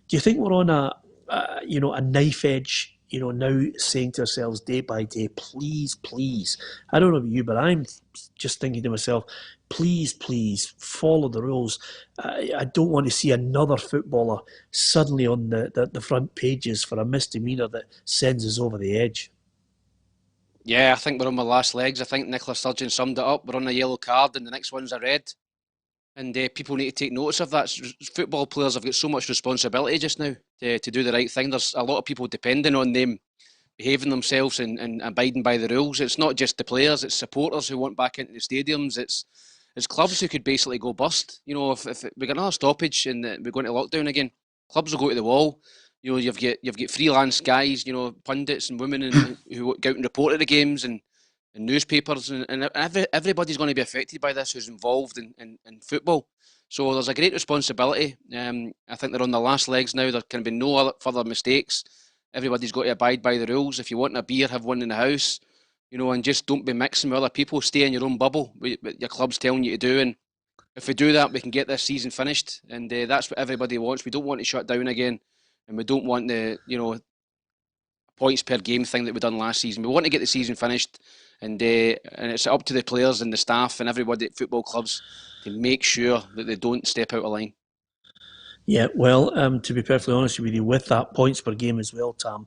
do you think we're on a knife edge, now saying to ourselves day by day, please, I don't know about you, but I'm just thinking to myself, please follow the rules. I don't want to see another footballer suddenly on the front pages for a misdemeanour that sends us over the edge. Yeah, I think we're on my last legs. I think Nicola Sturgeon summed it up. We're on a yellow card and the next one's a red. And people need to take notice of that. Football players have got so much responsibility just now to do the right thing. There's a lot of people depending on them behaving themselves and abiding by the rules. It's not just the players, it's supporters who want back into the stadiums. It's clubs who could basically go bust. If we get another stoppage and we go into lockdown again, clubs will go to the wall. You've got freelance guys, pundits and women who go out and report at the games and newspapers and everybody's going to be affected by this who's involved in football. So there's a great responsibility. I think they're on the last legs now. There can be no further mistakes. Everybody's got to abide by the rules. If you want a beer, have one in the house, and just don't be mixing with other people. Stay in your own bubble, what your club's telling you to do. And if we do that, we can get this season finished. And that's what everybody wants. We don't want to shut down again. And we don't want the, points per game thing that we done last season. We want to get the season finished. And it's up to the players and the staff and everybody at football clubs to make sure that they don't step out of line. Yeah, well, to be perfectly honest with you, with that points per game as well, Tam,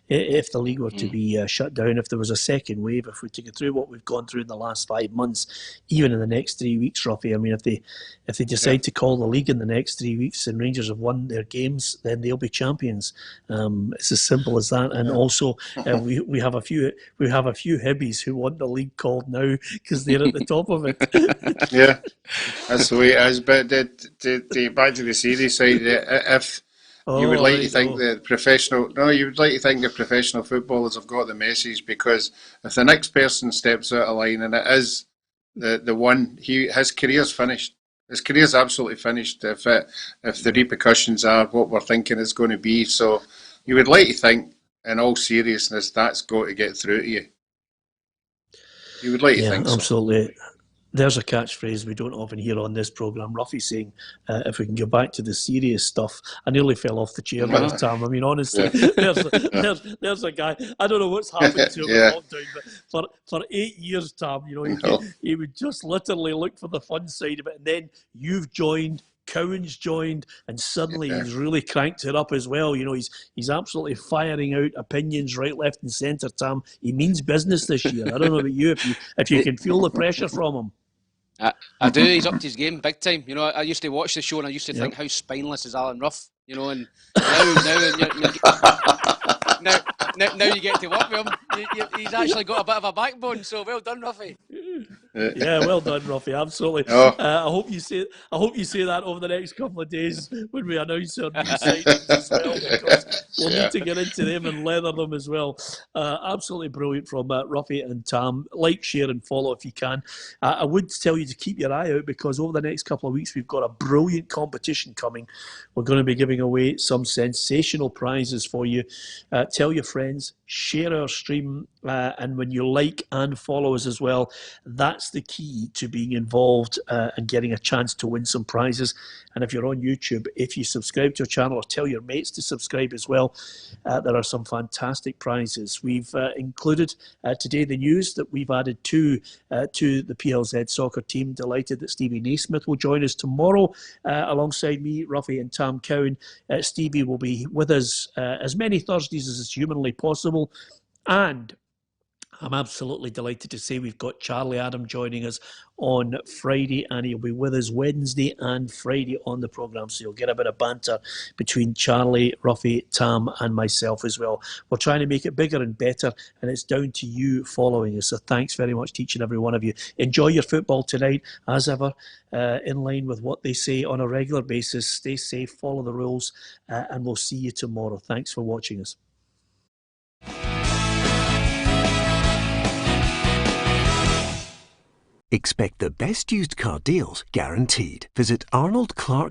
if the league were to be shut down, if there was a second wave, if we take it through what we've gone through in the last 5 months, even in the next 3 weeks, Roughie, I mean, if they decide to call the league in the next 3 weeks and Rangers have won their games, then they'll be champions. It's as simple as that. And also, we have a few Hibbies who want the league called now because they're at the top of it. Yeah, that's the way it is. But back to the serious side, if you would like to think the professional footballers have got the message, because if the next person steps out of line and it is the one, his career's finished. His career's absolutely finished if the repercussions are what we're thinking it's going to be. So you would like to think, in all seriousness, that's got to get through to you. You would like to think so. Absolutely. There's a catchphrase we don't often hear on this programme. Roughie saying, if we can go back to the serious stuff. I nearly fell off the chair last time. I mean, honestly, there's a guy, I don't know what's happened to him in lockdown, but for 8 years, Tam, he would just literally look for the fun side of it. And then you've joined, Cowan's joined, and suddenly he's really cranked it up as well. He's absolutely firing out opinions right, left and centre, Tam. He means business this year. I don't know about you, if you can feel the pressure from him. I do. He's up to his game big time. I used to watch the show and I used to think, how spineless is Alan Rough? And now you get to work with him. He's actually got a bit of a backbone. So well done, Roughie. Yeah, well done, Roughie. Absolutely. I hope you say that over the next couple of days when we announce our new signings as well, because we'll need to get into them and leather them as well. Absolutely brilliant from Roughie and Tam. Like, share, and follow if you can. I would tell you to keep your eye out, because over the next couple of weeks we've got a brilliant competition coming. We're going to be giving away some sensational prizes for you. Tell your friends, share our stream, and when you like and follow us as well, that's the key to being involved and getting a chance to win some prizes. And if you're on YouTube, if you subscribe to our channel or tell your mates to subscribe as well, there are some fantastic prizes. We've included today the news that we've added to the PLZ Soccer team. Delighted that Stevie Naismith will join us tomorrow alongside me, Roughie and Tam Cowan. Stevie will be with us as many Thursdays as is humanly possible. And I'm absolutely delighted to say we've got Charlie Adam joining us on Friday, and he'll be with us Wednesday and Friday on the programme. So you'll get a bit of banter between Charlie, Roughie, Tam and myself as well. We're trying to make it bigger and better, and it's down to you following us. So thanks very much to each and every one of you. Enjoy your football tonight, as ever, in line with what they say on a regular basis. Stay safe, follow the rules, and we'll see you tomorrow. Thanks for watching us. Expect the best used car deals guaranteed. Visit Arnold Clark